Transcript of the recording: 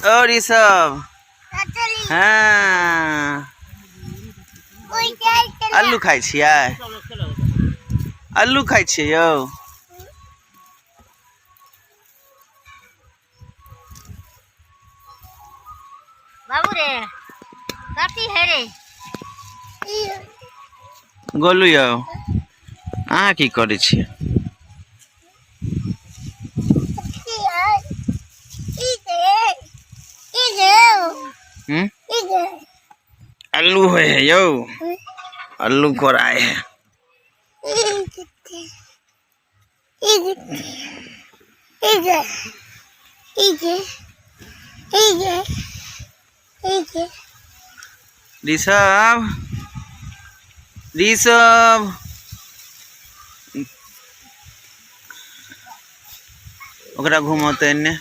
और ये सब हाँ आलू खाई छियै आलू खाई छियै यौ बाबू रे कथी है रे गोलू यौ अहाँ की करै छियै आलू है यो आलू कोराए है ऋषभ ऋषभ ओकरा घुमौते ने